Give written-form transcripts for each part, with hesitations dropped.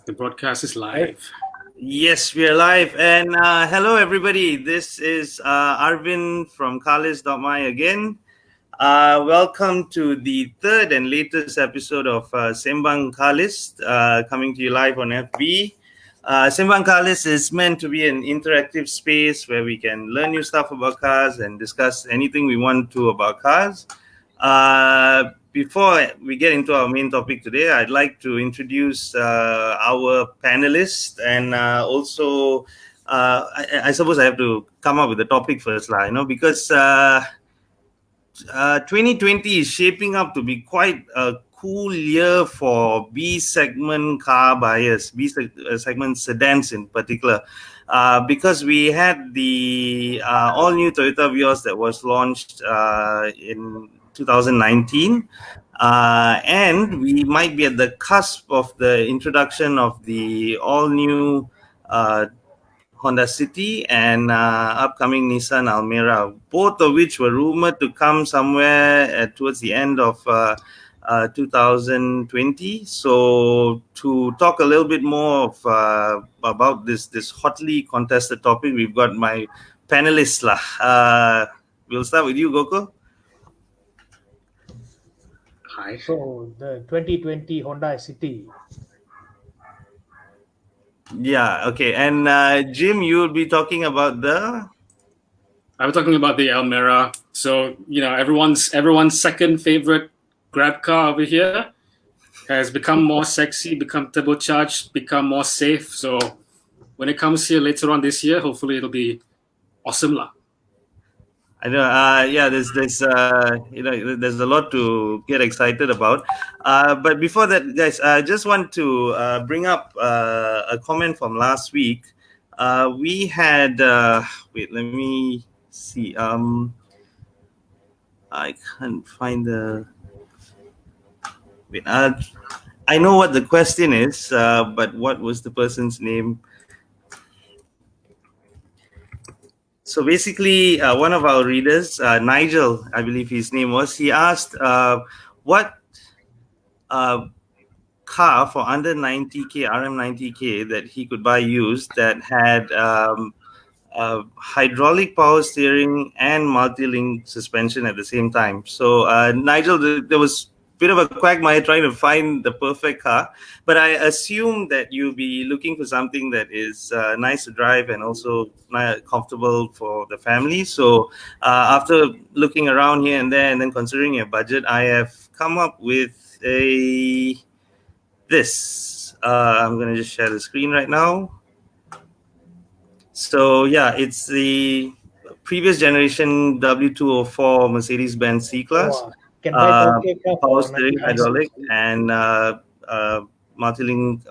The broadcast is live. Yes, we are live. And hello, everybody. This is Arvin from Carlist.my again. Welcome to the third and latest episode of Sembang Carlist, coming to you live on FB. Sembang Carlist is meant to be an interactive space where we can learn new stuff about cars and discuss anything we want to about cars. Before we get into our main topic today, I'd like to introduce our panelists and also, I suppose I have to come up with the topic first, because 2020 is shaping up to be quite a cool year for B segment car buyers, segment sedans in particular, because we had the all new Toyota Vios that was launched in 2019. And we might be at the cusp of the introduction of the all new Honda City and upcoming Nissan Almera, both of which were rumored to come somewhere towards the end of 2020. So to talk a little bit more about this hotly contested topic, we've got my panelists lah. We'll start with you, Gokul. Hi. So the 2020 Honda City. Yeah, okay. And Jim, you will be talking about the... I was talking about the Almera. So, everyone's second favorite grab car over here has become more sexy, become turbocharged, become more safe. So when it comes here later on this year, hopefully it'll be awesome lah. I know. There's there's a lot to get excited about. But before that, guys, I just want to bring up a comment from last week. We had wait, let me see. I can't find the. Wait, I know what the question is, but what was the person's name? So basically, one of our readers, Nigel, I believe his name was, he asked what car for under 90K, RM90K, that he could buy used that had hydraulic power steering and multi-link suspension at the same time. So Nigel, there was bit of a quagmire trying to find the perfect car, but I assume that you'll be looking for something that is nice to drive and also comfortable for the family. So after looking around here and there and then considering your budget, I have come up with this. I'm going to just share the screen right now. So yeah, it's the previous generation W204 Mercedes-Benz C-Class. Power steering, hydraulic, and multi-link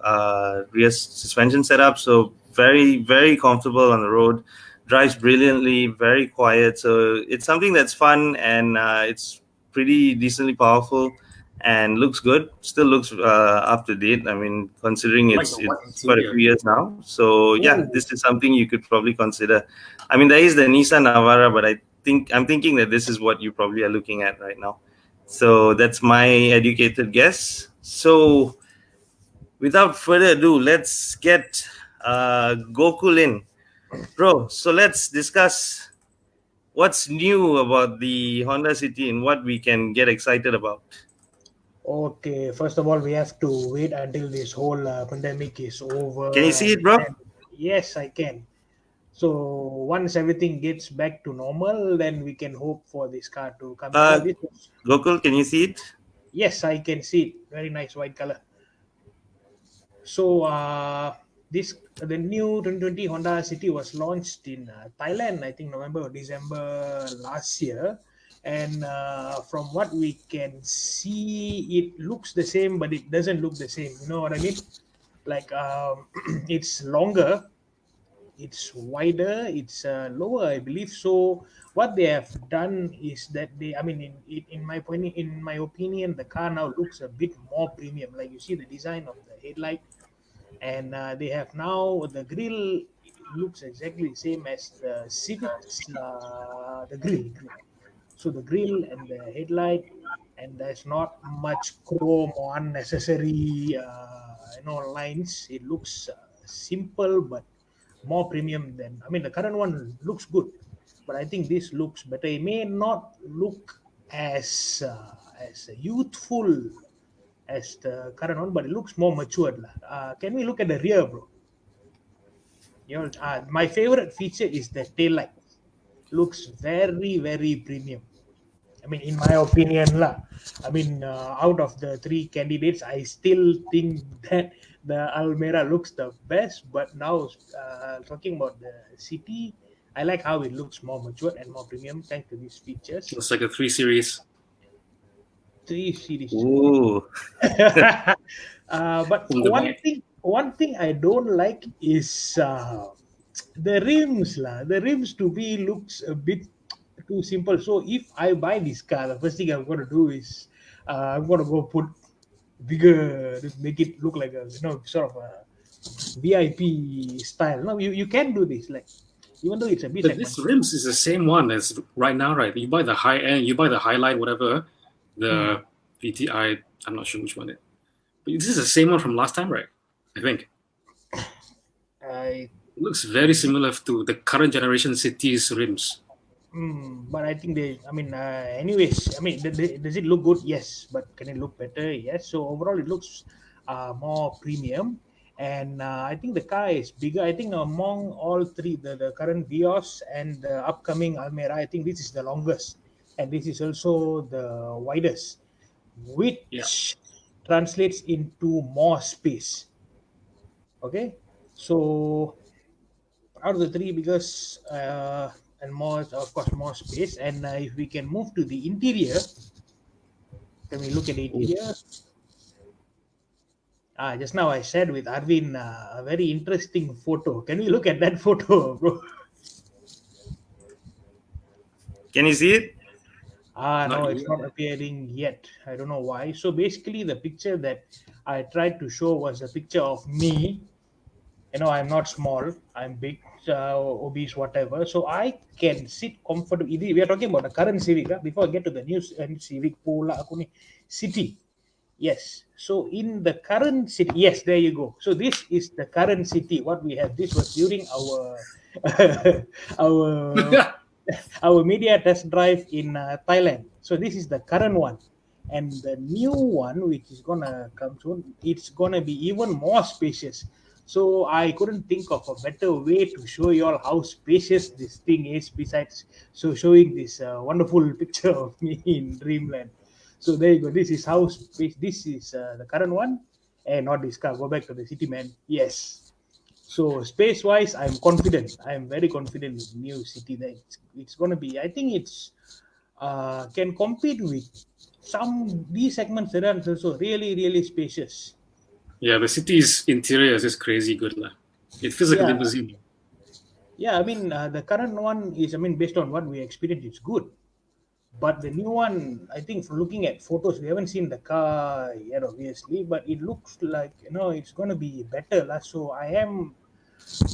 rear suspension setup. So very, very comfortable on the road. Drives brilliantly, very quiet. So it's something that's fun and it's pretty decently powerful and looks good. Still looks up to date. I mean, considering it's quite a few years now. So yeah, this is something you could probably consider. I mean, there is the Nissan Navara, but I'm thinking that this is what you probably are looking at right now. So that's my educated guess. So without further ado, let's get Gokul in. Bro, so let's discuss what's new about the Honda City and what we can get excited about. Okay, first of all, we have to wait until this whole pandemic is over. Can you see it, bro? Yes, I can. So once everything gets back to normal, then we can hope for this car to come. Gokul, can you see it? Yes, I can see it. Very nice white color. So the new 2020 Honda City was launched in Thailand, I think November or December last year. And from what we can see, it looks the same, but it doesn't look the same. You know what I mean? Like it's longer, it's wider, it's lower, I believe. So what they have done is that in my opinion, the car now looks a bit more premium. Like you see the design of the headlight, and they have now the grille looks exactly the same as the Civic's the grille. So the grille and the headlight, and there's not much chrome or unnecessary lines. It looks simple but more premium than. I mean, the current one looks good, but I think this looks better. It may not look as youthful as the current one, but it looks more matured lah. Can we look at the rear, bro? My favorite feature is the tail light. Looks very very premium. I mean, in my opinion, lah. I mean, out of the three candidates, I still think that the Almera looks the best. But now, talking about the city, I like how it looks more mature and more premium thanks to these features. It's like a 3 Series. 3 Series. Ooh. But one thing I don't like is the rims lah. The rims to me looks a bit too simple. So if I buy this car, the first thing I'm gonna do is I'm gonna go put bigger, make it look like a sort of a VIP style. No, you can do this, like even though it's a bit. But this rims is the same one as right now, right? You buy the high end, you buy the Highlight, whatever, the VTI. I'm not sure which one it. But this is the same one from last time, right? I think. It looks very similar to the current generation City's rims. But I think anyways, I mean, does it look good? Yes. But can it look better? Yes. So overall, it looks more premium. And I think the car is bigger. I think among all three, the current Vios and the upcoming Almera, I think this is the longest. And this is also the widest, which translates into more space. Okay. So out of the three, because and more, of course, more space. And if we can move to the interior, can we look at the interior? Just now I shared with Arvin a very interesting photo. Can we look at that photo, bro? Can you see it? No, it's not appearing yet. I don't know why. So basically, the picture that I tried to show was a picture of me. I'm not small. I'm big, obese, whatever. So I can sit comfortably. We are talking about the current Civic. Before I get to the new Civic, City. Yes. So in the current City, yes, there you go. So this is the current City. What we have. This was during our media test drive in Thailand. So this is the current one. And the new one, which is gonna come soon, it's gonna be even more spacious. So I couldn't think of a better way to show you all how spacious this thing is, besides showing this wonderful picture of me in Dreamland. So there you go. This is how space. This is the current one, and not this car. Go back to the City, man. Yes. So space-wise, I'm confident. I'm very confident with new City. That it's gonna be. I think it's can compete with some B segment sedans also. Really, really spacious. Yeah, the City's interior is just crazy good. It feels like a limousine. Yeah, I mean, the current one is, based on what we experienced, it's good. But the new one, I think, from looking at photos, we haven't seen the car yet, obviously, but it looks like, it's going to be better. So I am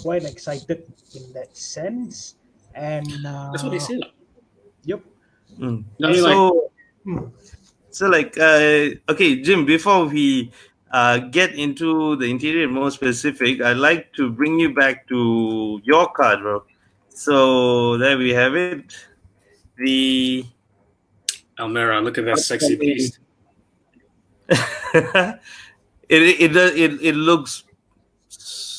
quite excited in that sense. And that's what they say. Yep. Okay, Jim, before we get into the interior more specific, I'd like to bring you back to your car, bro. So there we have it. The Almera, look at that sexy beast. it looks,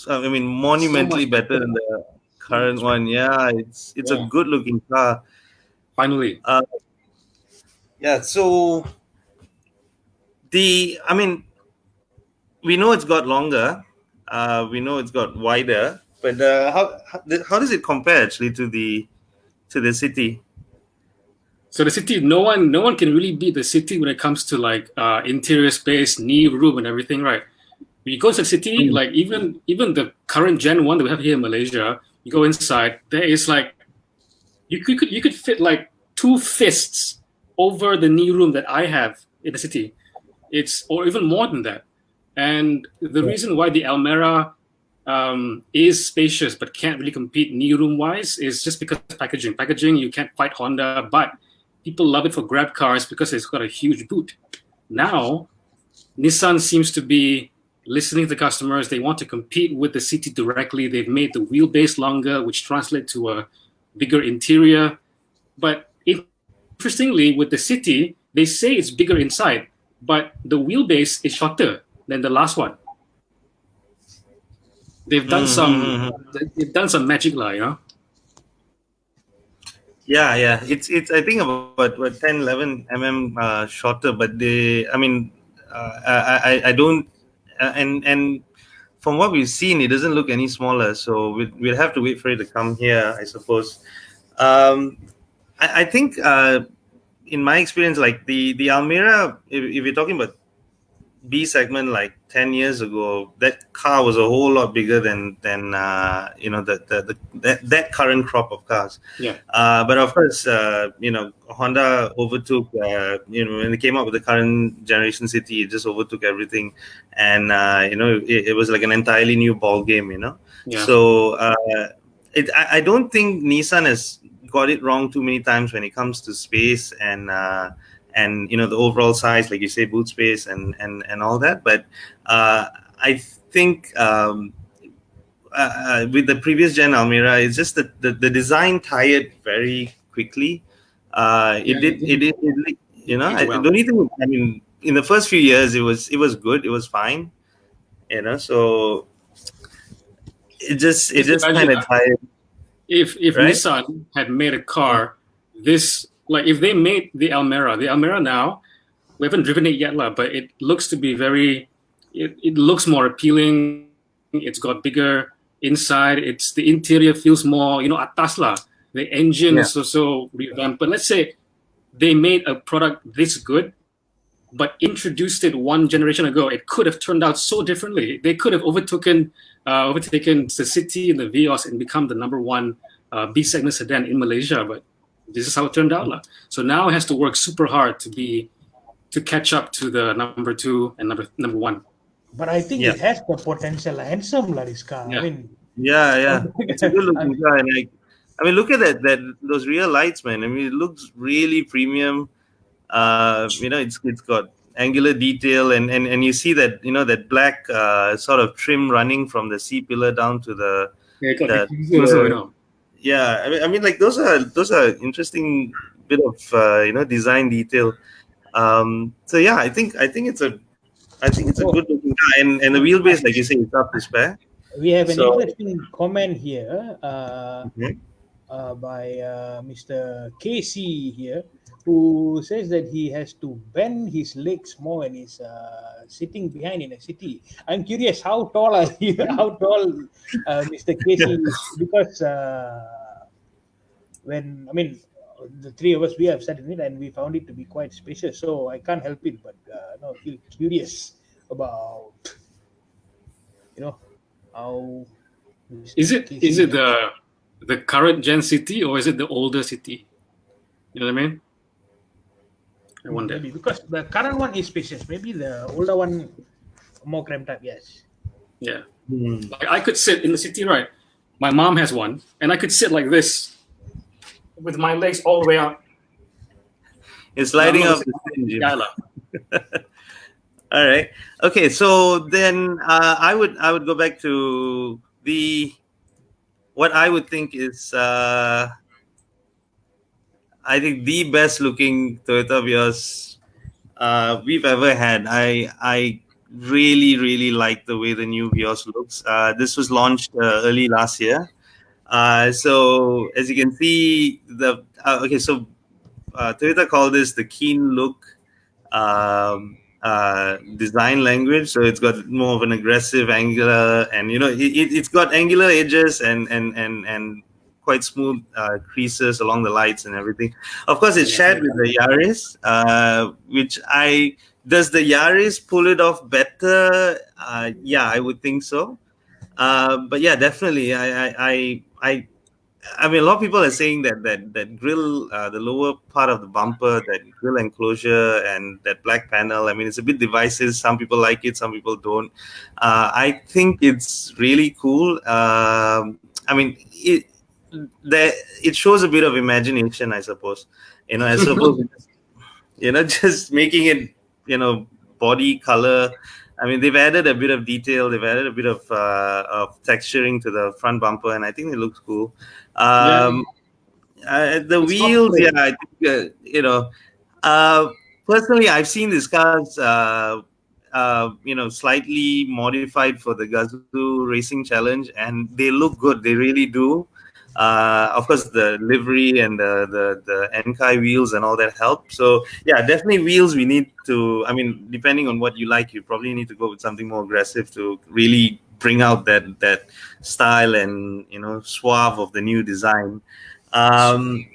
monumentally better than the current one. Yeah, it's a good looking car. Finally. So we know it's got longer. We know it's got wider. But how does it compare actually to the City? So the City, no one can really beat the City when it comes to interior space, knee room, and everything, right? When you go to the City, even the current Gen 1 that we have here in Malaysia, you go inside, there is you could fit 2 fists over the knee room that I have in the City. Or even more than that. And the reason why the Almera is spacious but can't really compete knee room wise is just because of packaging. Packaging, you can't fight Honda, but people love it for grab cars because it's got a huge boot. Now, Nissan seems to be listening to customers. They want to compete with the city directly. They've made the wheelbase longer, which translates to a bigger interior. But interestingly, with the city, they say it's bigger inside, but the wheelbase is shorter than the last one. They've done some magic, lah, you know. Yeah. It's I think about 10, 11 shorter, but I don't, and from what we've seen, it doesn't look any smaller. So we'll have to wait for it to come here, I suppose. I think in my experience, like the Almera, if you're talking about B segment, like 10 years ago, that car was a whole lot bigger than that current crop of cars. Yeah. But of course, Honda overtook. When they came up with the current generation City, it just overtook everything, and it was like an entirely new ball game. Yeah. So I don't think Nissan has got it wrong too many times when it comes to space and the overall size, like you say, boot space and all that. But I think with the previous gen Almera, it's just that the design tired very quickly. It did. I don't even. I mean, in the first few years, it was good. It was fine. So it just kind of tired. If right? Nissan had made a car, this, like, if they made the Almera now, we haven't driven it yet, but it looks to be it looks more appealing. It's got bigger inside. The interior feels more, atas lah. The engine is also revamped. But let's say they made a product this good, but introduced it one generation ago, it could have turned out so differently. They could have overtaken the City and the Vios and become the number one B segment sedan in Malaysia. But this is how it turned out. So now it has to work super hard to catch up to the number two and number one. But I think it has the potential. Handsome, this car. Yeah. I mean, it's a good looking car. And look at that those rear lights, man. I mean, it looks really premium. It's got angular detail, and you see that that black sort of trim running from the C pillar down to the I mean, like those are interesting bit of design detail. So yeah, I think it's a good looking car, and the wheelbase, like you say, is up to spare. We have an interesting comment here by Mr. Casey here, who says that he has to bend his legs more when he's sitting behind in a city. I'm curious, how tall are you? How tall, Mr. Casey? Because the three of us, we have sat in it and we found it to be quite spacious. So I can't help it, but feel curious about how. Is it the current gen City, or is it the older City? You know what I mean? I wonder. Maybe because the current one is spacious. Maybe the older one more cramped up. Yes. Yeah. Like I could sit in the City, right? My mom has one, and I could sit like this with my legs all the way up. It's sliding off the stage. All right. Okay. So then I would go back to what I would think is I think the best looking Toyota Vios we've ever had. I really, really like the way the new Vios looks. This was launched early last year. So as you can see, Toyota called this the keen look design language. So it's got more of an aggressive angular, and it's got angular edges and quite smooth creases along the lights and everything. Of course, it's shared with the Yaris, does the Yaris pull it off better? Yeah, I would think so. But yeah, definitely. I mean, a lot of people are saying that grill, the lower part of the bumper, that grill enclosure and that black panel, I mean, it's a bit divisive. Some people like it, some people don't. I think it's really cool. I mean, it shows a bit of imagination, I suppose. Just making it, body color. I mean, they've added a bit of detail, they've added a bit of texturing to the front bumper, and I think it looks cool. Yeah, The it's not wheels, yeah, chrome. I think uh, personally, I've seen these cars, slightly modified for the Gazoo Racing Challenge, and they look good. They really do. Of course, the livery and the Enkai wheels and all that help. So yeah, definitely wheels. We need to. I mean, depending on what you like, you probably need to go with something more aggressive to really bring out that style and suave of the new design. Um,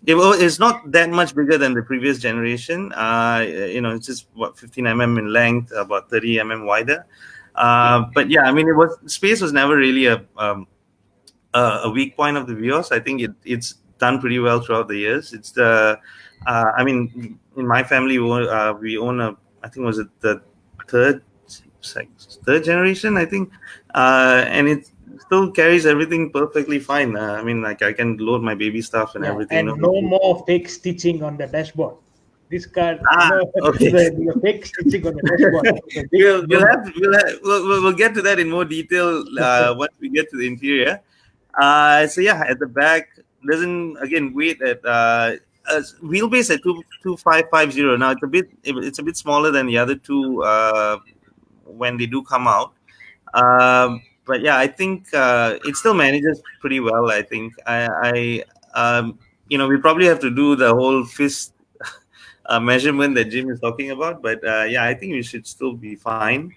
it's not that much bigger than the previous generation. It's just what 15 in length, about 30 wider. But yeah, I mean, space was never really a weak point of the Vios. I think it's done pretty well throughout the years. It's I mean, in my family, we own I think was it the third third generation, I think, and it still carries everything perfectly fine. I mean, like I can load my baby stuff and Yeah, everything. No and no issue. more fake stitching on the dashboard. This car, Ah, okay. the fake stitching on the dashboard. It's a big no-no. We'll get to that in more detail once we get to the interior. So yeah, at the back doesn't again weight at wheelbase at 22550. Now it's a bit smaller than the other two when they do come out. But yeah, I think it still manages pretty well. I think we probably have to do the whole fist measurement that Jim is talking about. But yeah, I think we should still be fine.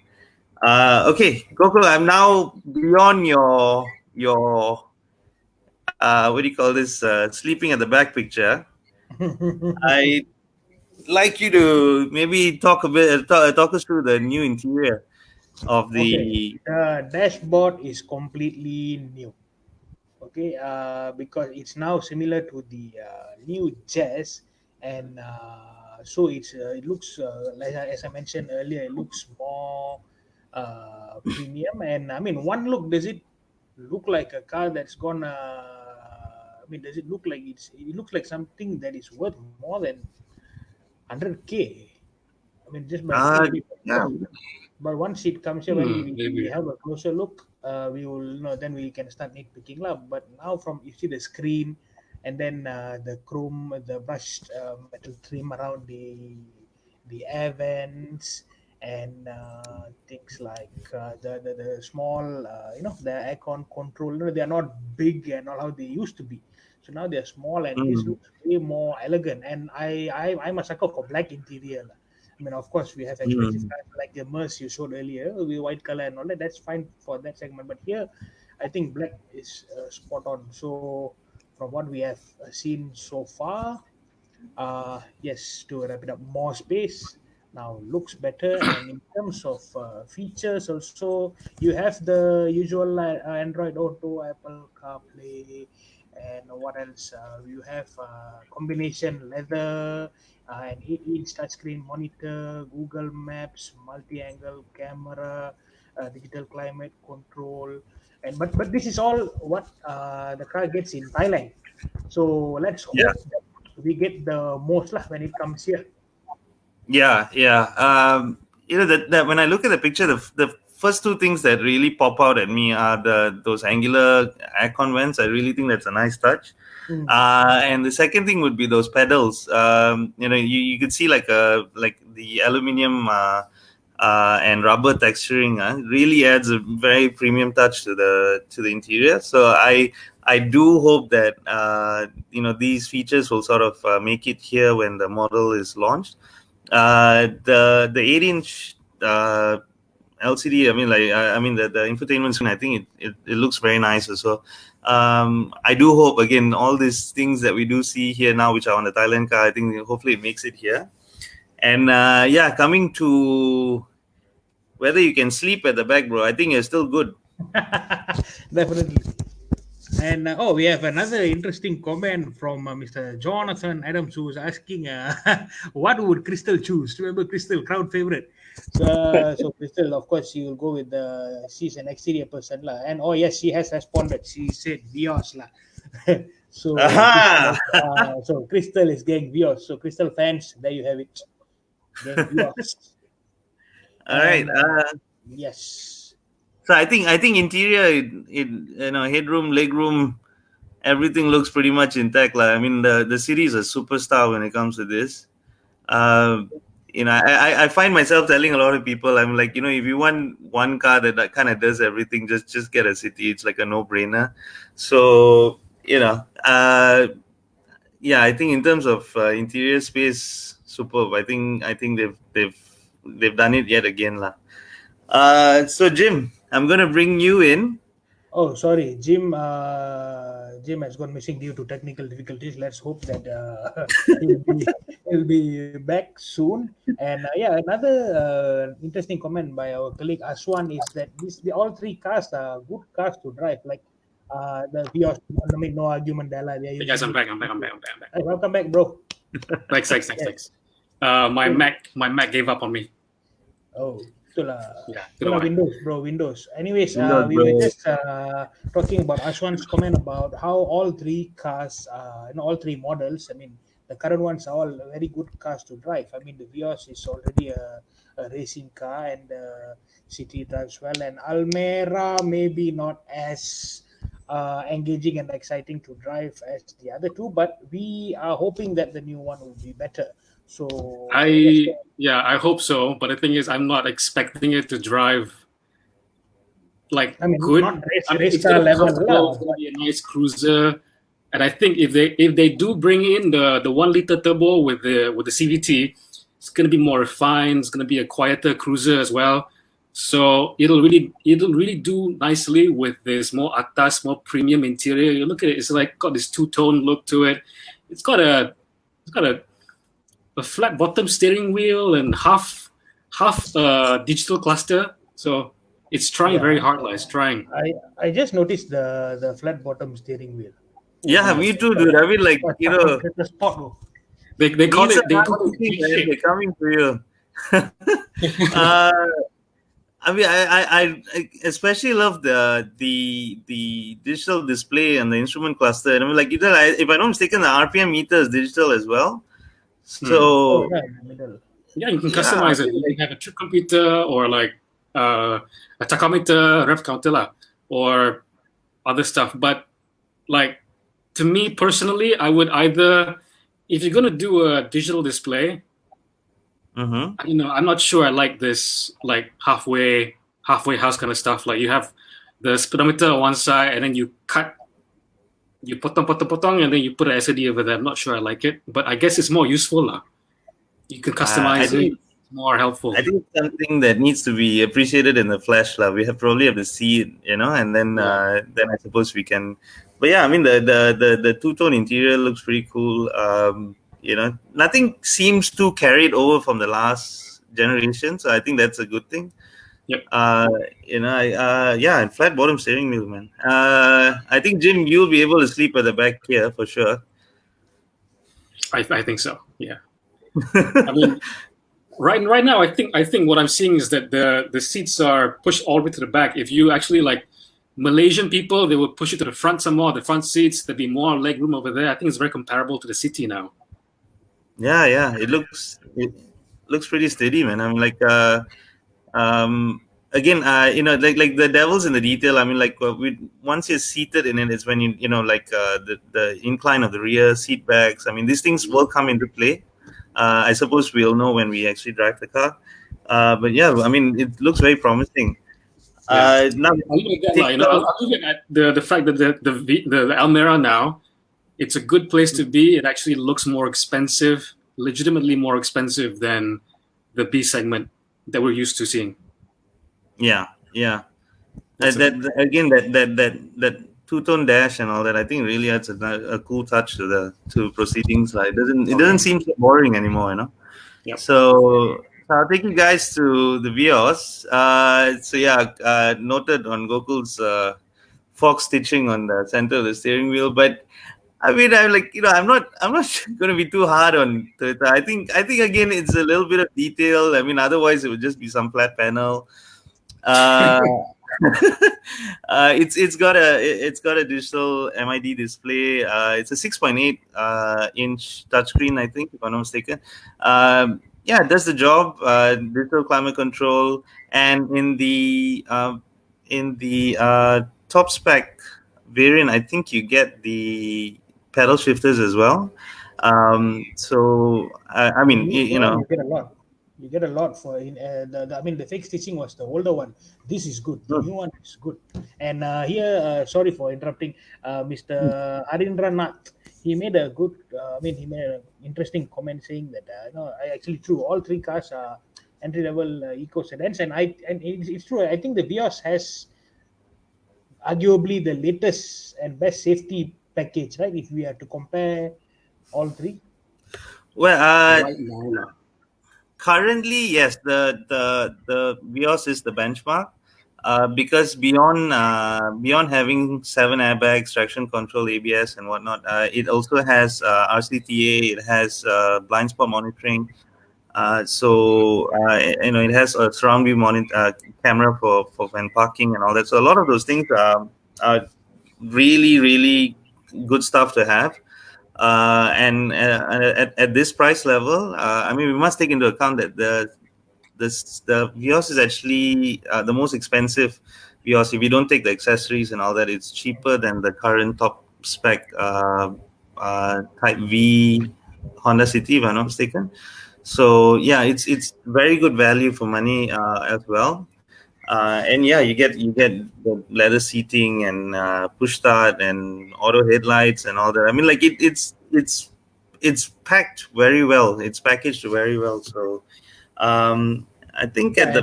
Okay, Coco, I'm now beyond your what do you call this? Sleeping at the back picture. I like you to maybe talk a bit, talk us through the new interior of Okay, the. the dashboard is completely new. Okay, because it's now similar to the new Jazz, and so it looks like as I mentioned earlier, it looks more premium. And I mean, one look, does it look like a car that's gonna? I mean, does it look like it looks like something that is worth more than 100K? I mean, just by looking Uh, at it. yeah. But once it comes here, when we Maybe. have a closer look, we will then we can start nitpicking up. But now from you see the screen, and then the chrome, the brushed metal trim around the air vents, and things like the small the aircon control. They are not big and all how they used to be. So now they're small, and this Mm, looks way more elegant. And I'm a sucker for black interior. I mean, of course, we have expensive mm, cars like the Merc you showed earlier with white color and all that. That's fine for that segment. But here, I think black is spot on. So, from what we have seen so far, yes, to wrap it up, more space now looks better. And in terms of features, also, you have the usual Android Auto, Apple CarPlay, and what else? You have combination leather, an 8-inch touchscreen monitor, Google Maps, multi-angle camera, digital climate control, and but this is all what the car gets in Thailand. So let's yeah. hope that we get the most lah when it comes here. Yeah, yeah. That when I look at the picture, the first two things that really pop out at me are those angular aircon vents. I really think that's a nice touch. Mm. And the second thing would be those pedals. You could see like the aluminium and rubber texturing really adds a very premium touch to the interior. So I do hope that these features will sort of make it here when the model is launched. The 8-inch LCD. I mean, the infotainment screen. I think it looks very nice as well. I do hope again all these things that we do see here now, which are on the Thailand car. I think hopefully it makes it here. And yeah, coming to whether you can sleep at the back, bro. I think you're still good. Definitely. And we have another interesting comment from Mr. Jonathan Adams, who was asking, what would Crystal choose? Remember Crystal, crowd favorite. So Crystal, of course, she will go with she's an exterior person lah. And oh yes, she has responded. She said Vios lah. So Aha! Crystal is getting Vios. So Crystal fans, there you have it, getting Vios. All right. And yes. So I think interior, headroom, legroom, everything looks pretty much intact. Like, I mean, the series is a superstar when it comes to this. Uh, I find myself telling a lot of people, I'm like, if you want one car that kind of does everything, just get a City. It's like a no brainer. So yeah, I think in terms of interior space, superb. I think they've done it yet again, lah. So Jim, I'm gonna bring you in. Oh, sorry, Jim. Jim has gone missing due to technical difficulties. Let's hope that he'll be back soon. And yeah, another interesting comment by our colleague Aswan is that the all three cars are good cars to drive. Like the Vios, I mean, no argument, Della. They're Hey guys, using I'm it. back. I'm back. I'm back. I'm back. I'm back. Hey, welcome back, bro. Thanks. Yes. My So, Mac gave up on me. oh, itulah. Yeah, Itulah why. Windows, bro. Windows. Anyways, Windows, we were bro. just talking about Ashwan's comment about how all three cars, all three models. I mean, the current ones are all very good cars to drive. I mean, the Vios is already a racing car, and City drives well. And Almera maybe not as engaging and exciting to drive as the other two, but we are hoping that the new one will be better. So yes, I hope so. But the thing is, I'm not expecting it to drive like I mean, good. not I mean, race it's car gonna be level, comfortable. lah, It's gonna but be a nice cruiser. And I think if they do bring in the 1 liter turbo with the CVT, it's gonna be more refined. It's gonna be a quieter cruiser as well. So it'll really do nicely with this more atas, more premium interior. You look at it; it's like got this two-tone look to it. It's got a flat bottom steering wheel and half digital cluster. So it's trying yeah, very hard, like it's trying. I just noticed the flat bottom steering wheel. I Yeah, think me that's too, dude. I mean, like, that's a spot, bro. They call Nissan it they call it marketing, V man, shape. they're coming for you. uh, I mean, I especially love the digital display and the instrument cluster. And I mean, like, if I'm not mistaken, the RPM meter is digital as well. Oh So yeah, in the middle. Yeah, you can yeah, I customize it. feel You like, can have a trip computer or like a tachometer, rev counter, lah, or other stuff. But like to me personally, I would either if you're gonna do a digital display, mm-hmm. I'm not sure I like this like halfway house kind of stuff. Like you have the speedometer on one side and then you potong, and then you put an SOD over there. I'm not sure I like it, but I guess it's more useful lah. You can I customize it. think It's more helpful. I think it's something that needs to be appreciated in the flesh, lah. We probably have to see it, and Yeah. then I suppose we can. But yeah, I mean the two-tone interior looks pretty cool. Nothing seems too carried over from the last generation, so I think that's a good thing. Yep. And flat bottom steering wheel, man. I think Jim, you'll be able to sleep at the back here for sure. I think so. Yeah. I mean, right now, I think what I'm seeing is that the seats are pushed all the way to the back. If you actually like Malaysian people, they will push it to the front some more. The front seats, there'd be more leg room over there. I think it's very comparable to the City now. Yeah, it looks pretty steady, man. I mean, like, again, like the devil's in the detail. I mean, like, once you're seated in it, it's when the incline of the rear seat backs. I mean, these things will come into play. I suppose we'll know when we actually drive the car. But yeah, I mean, it looks very promising. Yeah. Now, I'll leave it at that, take like, I'll leave it at the fact that the Almera now, it's a good place to be. It actually looks more expensive, legitimately more expensive than the B segment that we're used to seeing. yeah. That's That two-tone dash and all that, I think really adds a cool touch to proceedings. Like, it doesn't seem so boring anymore. Yep. So I'll take you guys to the Vios. Noted on Gokul's fox stitching on the center of the steering wheel, but I mean, I'm not going to be too hard on Toyota. I think again, it's a little bit of detail. I mean, otherwise it would just be some flat panel. It's got a digital MID display. It's a 6.8 inch touchscreen, I think, if I'm not mistaken. Yeah, it does the job. Digital climate control, and in the top spec variant, I think you get the pedal shifters as well. I The mean, new you one know, you get a lot. You get a lot for in I mean the fake stitching was the older one. This is good. The new one is good. And here, sorry for interrupting, Mr. Harindranath. He made a good. I mean, he made an interesting comment saying that I actually true. All three cars are entry level eco sedans, and it's true. I think the Vios has arguably the latest and best safety package, right? If we are to compare all three. well, Right now. currently, yes, the Vios is the benchmark. Because beyond having 7 airbags, traction control, ABS, and whatnot, it also has RCTA. It has blind spot monitoring. It has a surround view camera for when parking and all that. So a lot of those things are really really good stuff to have. At this price level, I mean, we must take into account that the Vios is actually the most expensive Vios. If you don't take the accessories and all that, it's cheaper than the current top spec Type V Honda City, if I'm not mistaken. So yeah, it's very good value for money as well. And yeah, you get the leather seating and push start and auto headlights and all that. I mean, like it's packed very well. It's packaged very well. So I think Yeah, at the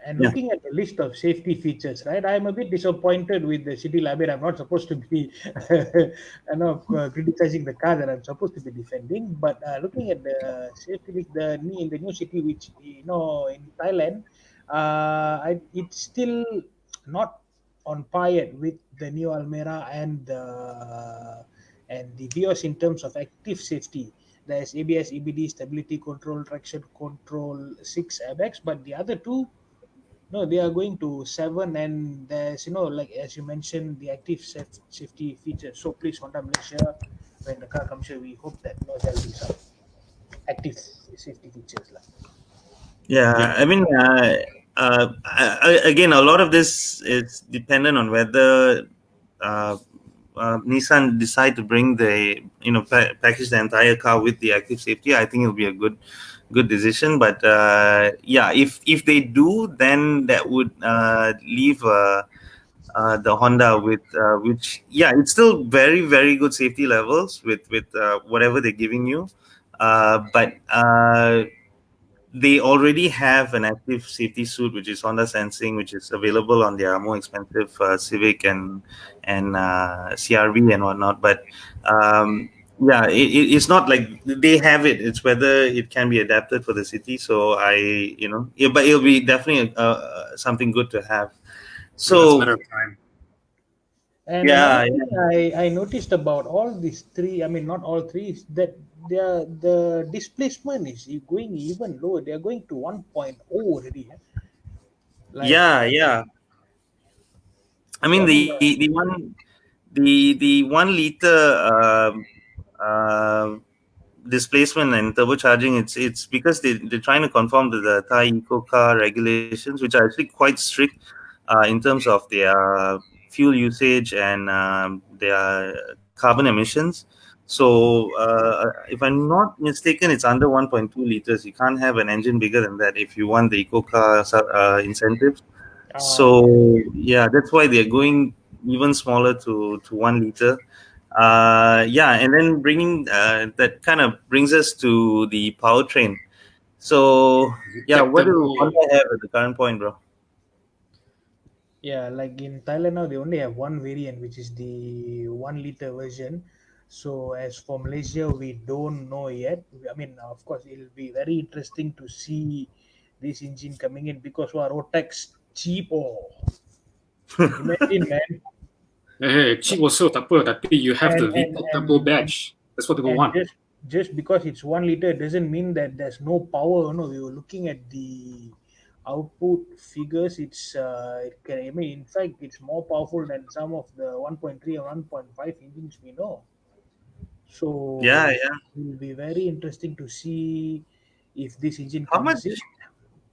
and yeah. looking at the list of safety features, right? I'm a bit disappointed with the City Labir. I'm not supposed to be, criticizing the car that I'm supposed to be defending. But looking at the safety, in the new city, which in Thailand, it's still not on par yet with the new Almera and the Vios in terms of active safety. There's ABS, EBD, stability control, traction control, 6 airbags, but the other two, no, they are going to 7, and there's like as you mentioned, the active safety features. So please, Honda Malaysia, when the car comes here, we hope that there'll be some active safety features, lah. Yeah, Yep. I mean, again, a lot of this is dependent on whether uh, Nissan decide to bring package the entire car with the active safety. I think it'll be a good decision. But yeah, if they do, then that would leave the Honda with which, yeah, it's still very very good safety levels with whatever they're giving you. But they already have an active safety suit, which is Honda Sensing, which is available on their more expensive Civic and CRV and whatnot. But yeah, it's not like they have it. It's whether it can be adapted for the city. So but it'll be definitely something good to have. Yeah, it's a So matter of time. And another yeah, thing yeah. I noticed about all these three, I mean, not all three, is that the displacement is going even lower. They are going to 1.0 already. Like, Yeah, yeah. I so mean I mean, the 1 liter displacement and turbocharging, it's because they're trying to conform to the Thai eco car regulations, which are actually quite strict in terms of their fuel usage and their carbon emissions. So if I'm not mistaken, it's under 1.2 liters. You can't have an engine bigger than that if you want the eco car incentives. okay. So yeah, that's why they're going even smaller to 1 liter. Yeah, and then bringing that kind of brings us to the powertrain. So yeah, Tech what do Turbo. Honda have at the current point, bro? Yeah, like in Thailand now, they only have one variant, which is the 1 liter version. So as for Malaysia, we don't know yet. I mean, of course, it'll be very interesting to see this engine coming in because our Rotax cheap. Oh, imagine, man. Hey, cheap also tak apa, tapi you have the And and VTEC and Turbo badge. That's what people and want. just because it's 1 liter doesn't mean that there's no power. No, we were looking at the output figures. I mean, in fact, it's more powerful than some of the 1.3 or 1.5 engines we know. Yeah, So yeah. it will be very interesting to see if this engine How much? comes in.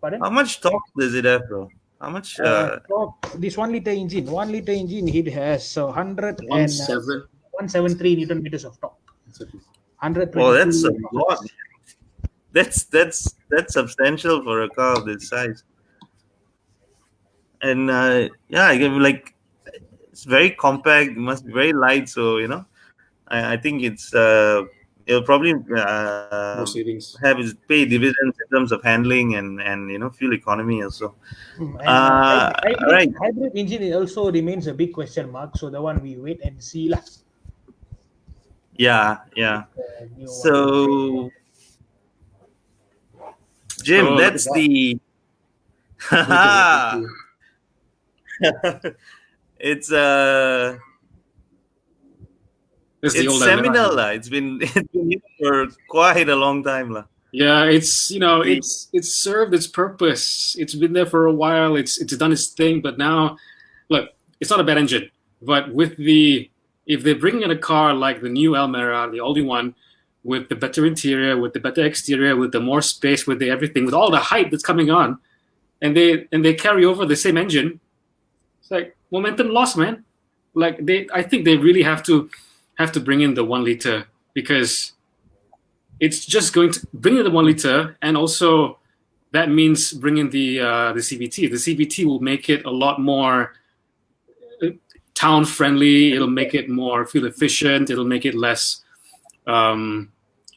Pardon? How much torque does it have, bro? How much? This 1 liter engine, it has 1.7. 173 Newton meters of torque, Oh, that's a 122 lot. horses. That's substantial for a car of this size. And yeah, again, like it's very compact. It must be very light. So I think it'll probably More savings. pay dividends in terms of handling and fuel economy also. And Right. hybrid engine also remains a big question mark. So the one we wait and see lah. Yeah. The new one. So Jim, Oh, that's the it's That's the it's old seminal Almera. lah. It's been here for quite a long time lah. Yeah, it's The- it's served its purpose. It's been there for a while. It's done its thing, but now, look, it's not a bad engine. But if they bring in a car like the new Almera, the only one, with the better interior, with the better exterior, with the more space, with the everything, with all the hype that's coming on, and they carry over the same engine, it's like momentum lost, man. Like I think they really have to bring in the 1 liter, because it's just going to bring in the 1 liter, and also that means bringing the CVT. The CVT will make it a lot more town friendly. It'll make it more fuel efficient. It'll make it less.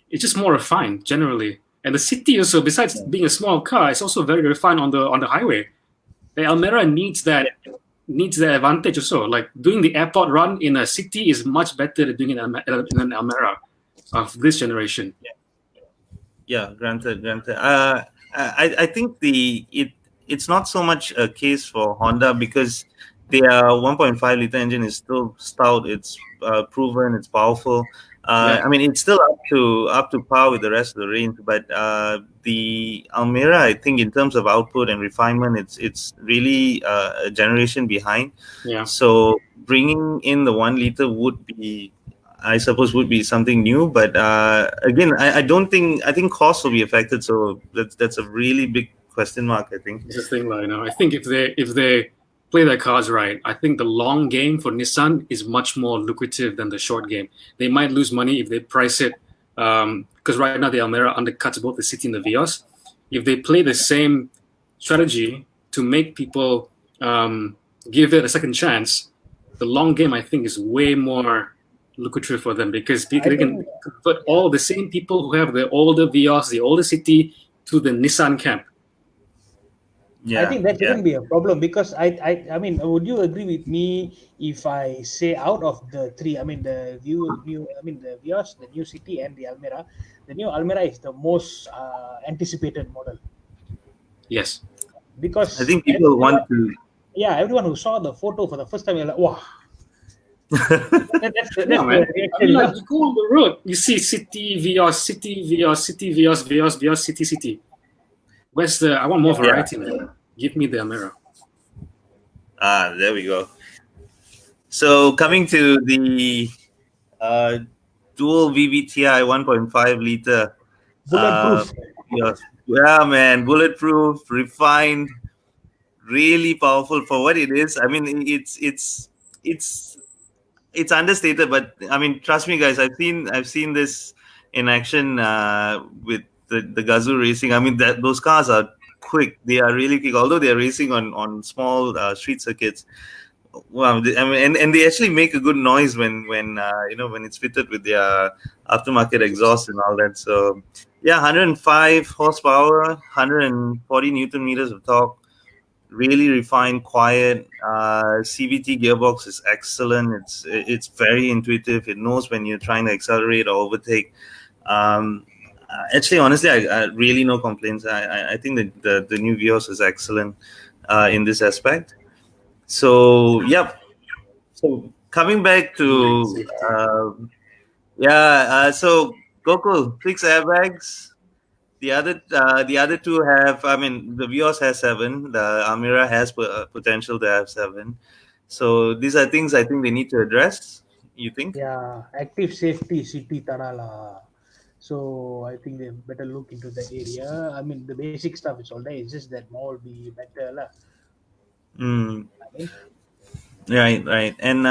It's just more refined generally. And the city also, besides being a small car, it's also very refined on the highway. The Almera needs that advantage also. Like doing the airport run in a city is much better than doing it in an Almera of this generation. Yeah, granted. I think it's not so much a case for Honda because their 1.5 liter engine is still stout. It's proven. It's powerful. Yeah. I mean, it's still up to par with the rest of the range. But the Almera, I think, in terms of output and refinement, it's really a generation behind. Yeah. So bringing in the 1 liter would be something new, but again, I think costs will be affected. So that's a really big question mark, I think. It's the thing, I think if they play their cards right, I think the long game for Nissan is much more lucrative than the short game. They might lose money if they price it, because right now the Almera undercuts both the City and the Vios. If they play the same strategy to make people give it a second chance, the long game, I think, is way more lucrative for them, because they can convert all the same people who have the older Vios, the older City, to the Nissan camp. Yeah, I think that shouldn't be a problem, because I mean, would you agree with me if I say out of the three, I mean the Vios, the new City, and the Almera, the new Almera is the most anticipated model. Yes, because I think people want to. Yeah, everyone who saw the photo for the first time, you're like, wow. That's the reaction. I mean, like, you go on the road, you see City, Vios, City, Vios, City, Vios, Vios, Vios, City, City. Where's I want more variety, man. Give me the Almera. There we go. So coming to the dual VVTi 1.5 liter. Bulletproof. Yeah, man, bulletproof, refined, really powerful for what it is. I mean, it's understated, but I mean, trust me, guys. I've seen this in action with the Gazoo racing. I mean, those cars are quick. They are really quick. Although they are racing on small street circuits. Wow, I mean, and they actually make a good noise when it's fitted with their aftermarket exhaust and all that. So yeah, 105 horsepower, 140 Newton meters of torque. Really refined, quiet. CVT gearbox is excellent. It's very intuitive. It knows when you're trying to accelerate or overtake. Actually, honestly, I really no complaints. I think that the new Vios is excellent in this aspect. So yep. So coming back to so Gokul 6 airbags. The other two have. I mean, the Vios has 7. The Almera has potential to have 7. So these are things I think they need to address. You think? Yeah, active safety city tarala. So I think they better look into the area. I mean, the basic stuff is all there. It's just that more will be better, lah. Mm, I mean, right, right. And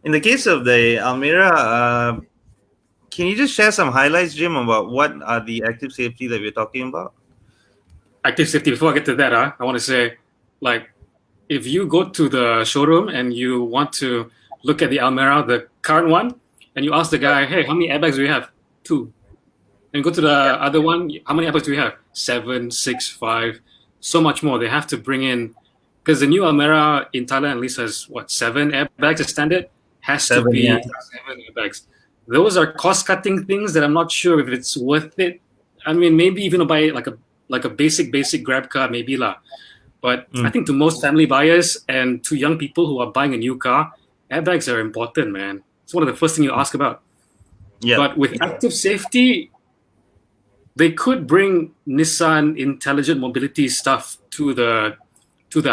in the case of the Almera, can you just share some highlights, Jim, about what are the active safety that we're talking about? Active safety. Before I get to that, I want to say, like, if you go to the showroom and you want to look at the Almera, the current one, and you ask the guy, "Hey, how many airbags do we have?" Two. And go to the other one. How many airbags do we have? Seven, six, five, so much more. They have to bring in because the new Almera in Thailand at least has what, seven airbags as standard. Has to Seven, yeah. be seven airbags. Those are cost cutting things that I'm not sure if it's worth it. I mean, maybe even buy like a basic grab car, maybe lah. But I Mm, think to most family buyers and to young people who are buying a new car, airbags are important, man. It's one of the first things you ask about. yeah. But with active safety, they could bring Nissan intelligent mobility stuff to the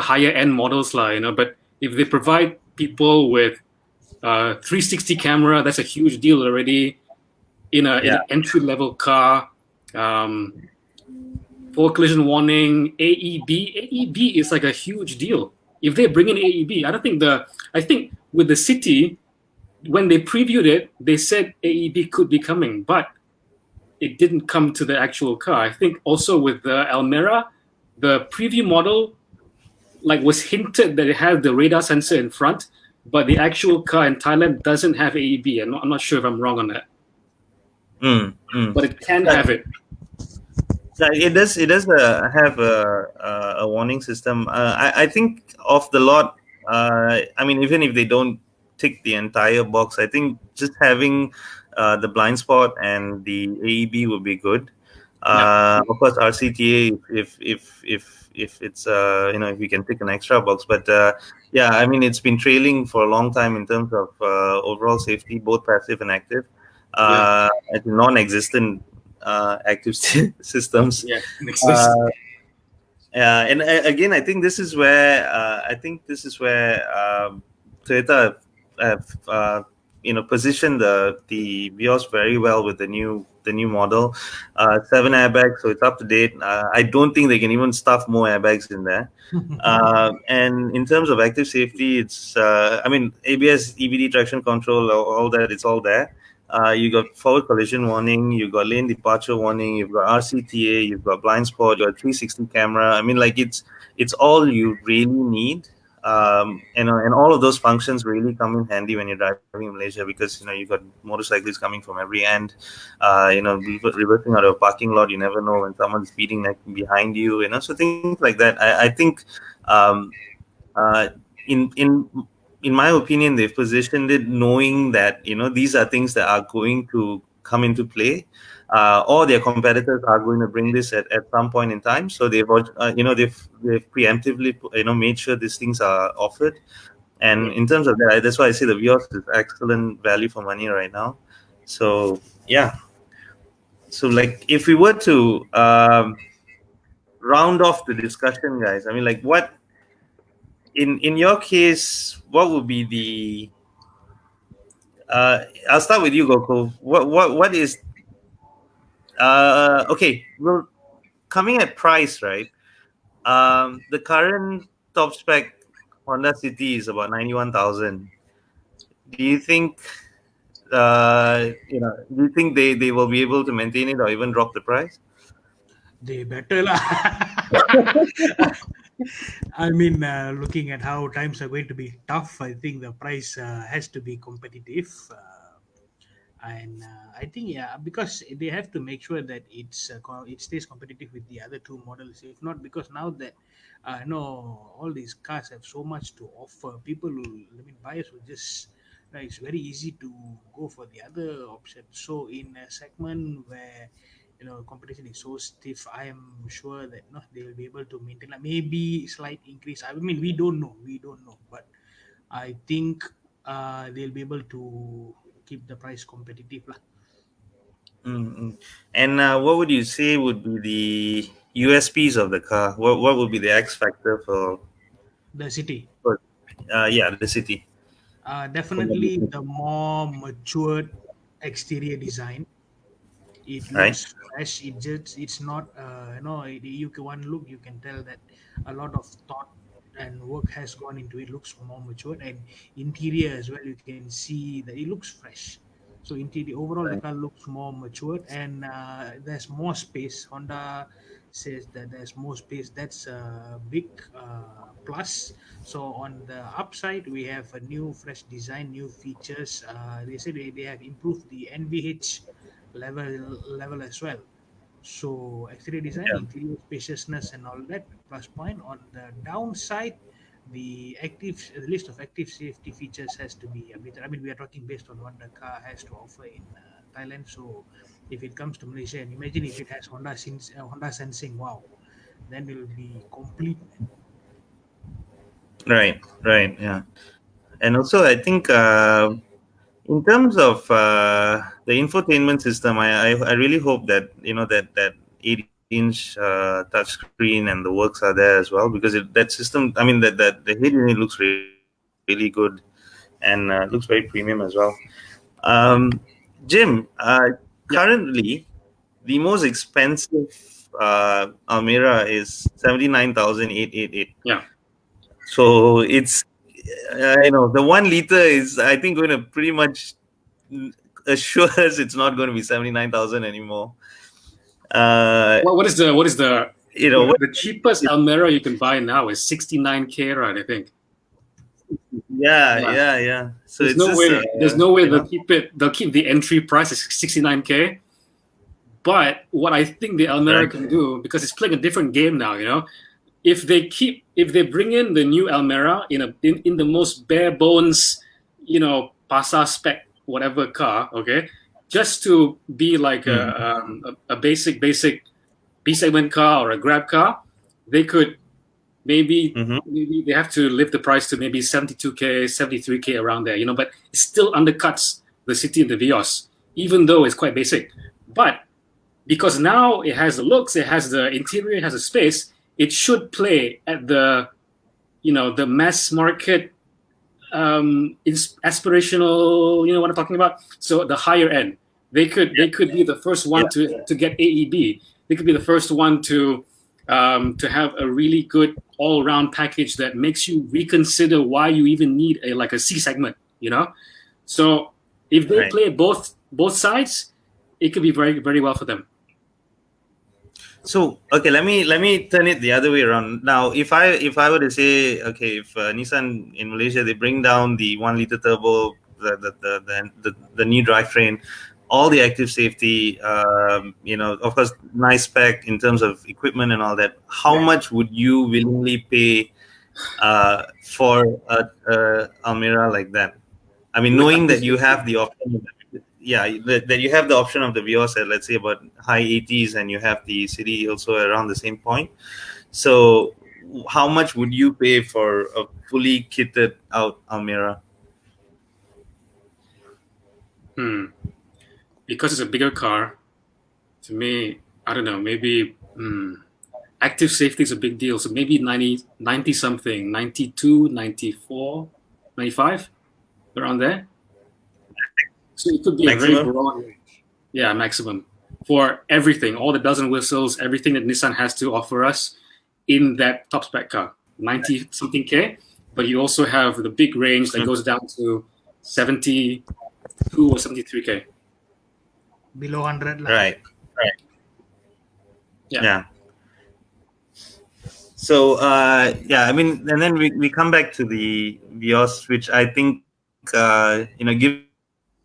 higher end models, lah. But if they provide people with 360 camera, that's a huge deal already in Yeah. an entry level car. Um, for collision warning, AEB is like a huge deal. If they bring in AEB, I think with the city, when they previewed it, they said AEB could be coming, but it didn't come to the actual car. I think also with the Almera, the preview model like was hinted that it had the radar sensor in front, but the actual car in Thailand doesn't have AEB. I'm not sure if I'm wrong on that, Mm, mm. but it can Yeah, have it. yeah, it does. It does have a warning system. I think off the lot. I mean, even if they don't tick the entire box, I think just having the blind spot and the AEB would be good. Yeah, Of course, RCTA if it's if we can tick an extra box, but yeah, I mean it's been trailing for a long time in terms of overall safety, both passive and active. yeah, It's non-existent active systems. yeah. Makes sense. Uh, and again, I think this is where Toyota have positioned the Vios very well with the new model, 7 airbags, so it's up to date. I don't think they can even stuff more airbags in there. And in terms of active safety, it's I mean ABS, EBD, traction control, all that, it's all there. You got forward collision warning, you got lane departure warning, you've got RCTA, you've got blind spot, you got 360 camera. I mean, like it's all you really need. And all of those functions really come in handy when you're driving in Malaysia because you got motorcyclists coming from every end. Reversing out of a parking lot, you never know when someone's speeding behind you. So things like that. I think um, uh, in my opinion, they've positioned it knowing that these are things that are going to come into play, or their competitors are going to bring this at some point in time. So they've preemptively made sure these things are offered. And in terms of that, that's why I say the Vios is excellent value for money right now. So yeah. So like if we were to round off the discussion, guys, I mean, like what in your case, what would be the I'll start with you, Gokul. What is okay? Well, coming at price, right? The current top spec Honda City is about 91,000. Do you think do you think they will be able to maintain it or even drop the price? they better lah. I mean, looking at how times are going to be tough, I think the price has to be competitive. And I think, yeah, because they have to make sure that it stays competitive with the other two models. If not, because now that no, all these cars have so much to offer, people will, I mean, buyers will just. It's very easy to go for the other option. So in a segment where competition is so stiff, I am sure that no, they will be able to maintain like maybe slight increase. I mean, we don't know, but I think they'll be able to keep the price competitive lah. Mm-mm. And what would you say would be the USPs of the car? What would be the X factor The city, for yeah, the city? definitely the more matured exterior design. It Right. looks fresh. It's not you can one look, you can tell that a lot of thought and work has gone into it. Looks more matured, and interior as well, you can see that it looks fresh. So interior overall the Right. car looks more matured, and there's more space. Honda says that there's more space. That's a big plus. So on the upside, we have a new fresh design, new features. They said they have improved the NVH level as well. So exterior design, Yeah. interior spaciousness, and all that. Plus point. On the downside, the list of active safety features has to be updated. I mean, we are talking based on what the car has to offer in Thailand. So if it comes to Malaysia, and imagine if it has Honda sensing, wow, then it will be complete. Right. Right. Yeah. And also, I think in terms of the infotainment system, I really hope that that 8-inch touchscreen and the works are there as well, because that system, I mean, that the head unit looks really good, and looks very premium as well. Um, Jim, Yeah, currently the most expensive Almera is 79,888. yeah. So it's the 1 liter is, I think, going to pretty much assure us it's not going to be 79,000 anymore. What is the You know, what, the cheapest Almera you can buy now is 69K, right? I think. yeah, Yeah. yeah, yeah. So There's it's no just, way. There's no way they'll keep the entry price at 69K. But what I think the Almera right. can do, because it's playing a different game now, if they bring in the new Almera in the most bare bones, Pasa spec whatever car, okay, just to be like Mm. a basic B segment car or a Grab car, they could Mm-hmm. maybe they have to lift the price to maybe 72K, 73K around there, but it still undercuts the City and the Vios, even though it's quite basic. But because now it has the looks, it has the interior, it has the space, it should play at the mass market aspirational, what I'm talking about. So the higher end, they could be the first Yeah. one to get AEB. They could be the first one to have a really good all round package that makes you reconsider why you even need a C segment. So if they Right. play both sides, it could be very very well for them. So okay, let me turn it the other way around. Now, if I were to say, okay, if Nissan in Malaysia, they bring down the 1 liter turbo, the new drivetrain, all the active safety, of course, nice spec in terms of equipment and all that. How much would you willingly pay for a Almera like that? I mean, With knowing active that you safety. have the option, yeah, that you have the option of the Vios at, let's say, about high 80s, and you have the City also around the same point. So, how much would you pay for a fully kitted out Almera? Because it's a bigger car, to me, I don't know, maybe active safety is a big deal. So maybe 90 something, 92, 94, 95, around there. So it could be a very Maximum? broad range. Yeah, maximum. For everything, all the bells and whistles, everything that Nissan has to offer us in that top spec car, 90 something K. But you also have the big range that goes down to 72 or 73K. Below 100 lah. Right. Right. Yeah. Yeah. So, yeah, I mean, and then we come back to the Vios, which I think,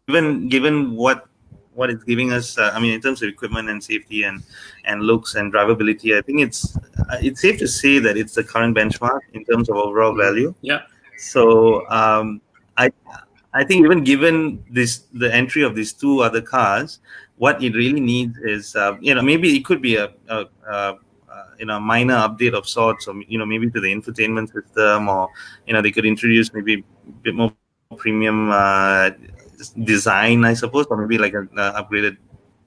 given what it's giving us, I mean, in terms of equipment and safety and looks and drivability, I think it's safe to say that it's the current benchmark in terms of overall value. Yeah. So, I think even given the entry of these two other cars, what it really needs is, maybe it could be a minor update of sorts, or maybe to the infotainment system, or they could introduce maybe a bit more premium design, I suppose, or maybe like an upgraded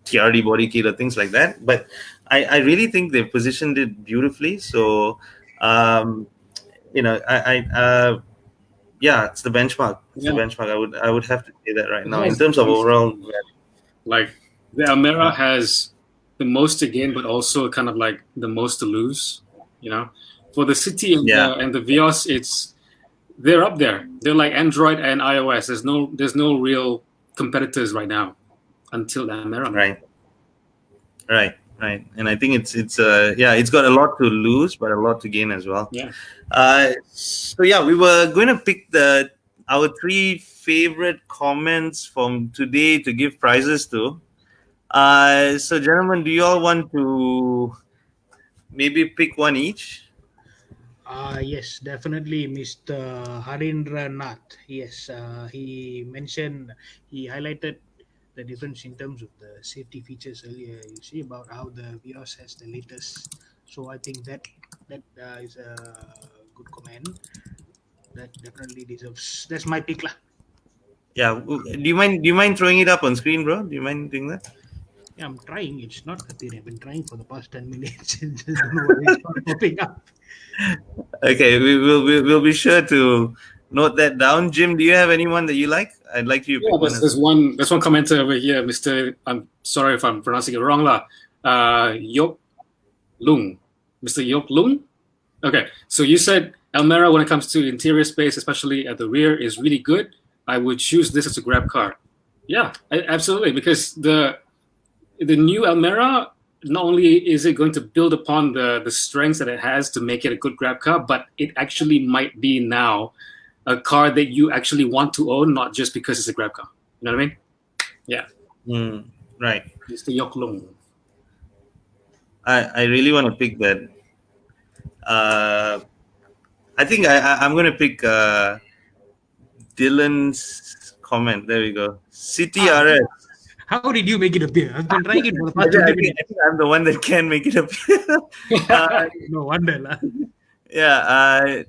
TRD body kit or things like that. But I really think they've positioned it beautifully. So, yeah, it's the benchmark. It's the Yeah. benchmark. I would have to say that right now in Nice terms of design overall. scheme. Like The Almera has the most to gain, but also kind of like the most to lose. You know, for the City and the Vios, they're up there. They're like Android and iOS. There's no real competitors right now until the Almera. Right. And I think it's got a lot to lose, but a lot to gain as well. Yeah. So we were going to pick our 3 favorite comments from today to give prizes to. So gentlemen, do you all want to maybe pick one each? Yes, definitely, Mr. Harindra Nath. Yes, he highlighted the difference in terms of the safety features earlier. You see about how the Vios has the latest. So I think that is a good comment. That definitely deserves. That's my pick, lah. Yeah. Do you mind throwing it up on screen, bro? Do you mind doing that? Yeah, I'm trying. It's not appearing. I've been trying for the past 10 minutes. Just don't know why it's not popping up. Okay, we'll be sure to note that down. Jim, do you have anyone that you like? I'd like you to pick one. There's one commenter over here, Mr. I'm sorry if I'm pronouncing it wrong, lah. Yok Lung. Mr. Yok Lung? Okay, so you said Almera, when it comes to interior space, especially at the rear, is really good. I would choose this as a grab car. Yeah, absolutely, because the new Almera, not only is it going to build upon the strengths that it has to make it a good grab car, but it actually might be now a car that you actually want to own, not just because it's a grab car. You know what I mean? Yeah. Right. Mr. Yok Lung. I really want to pick that. I think I'm going to pick Dylan's comment. There we go. City RS. How did you make it appear? I've been trying it for the past 20 minutes. I think I'm the one that can make it appear. No wonder, lah. Yeah.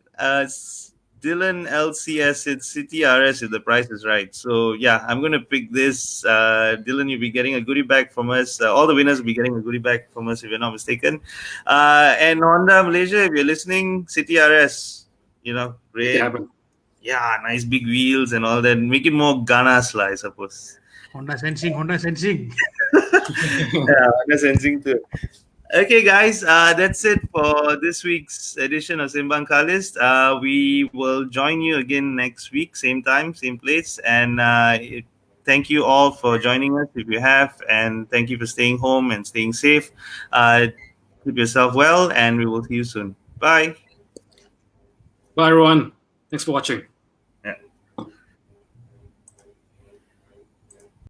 Dylan LCS, it's City RS if the price is right. So I'm going to pick this. Dylan, you'll be getting a goodie bag from us. All the winners will be getting a goodie bag from us if you're not mistaken. And Honda Malaysia, if you're listening, City RS, great. Yeah, nice big wheels and all that. Make it more ganas, I suppose. Honda Sensing. Honda Sensing too. Okay, guys, that's it for this week's edition of Sembang Carlist. We will join you again next week, same time, same place. And thank you all for joining us if you have. And thank you for staying home and staying safe. Keep yourself well, and we will see you soon. Bye. Bye, everyone. Thanks for watching.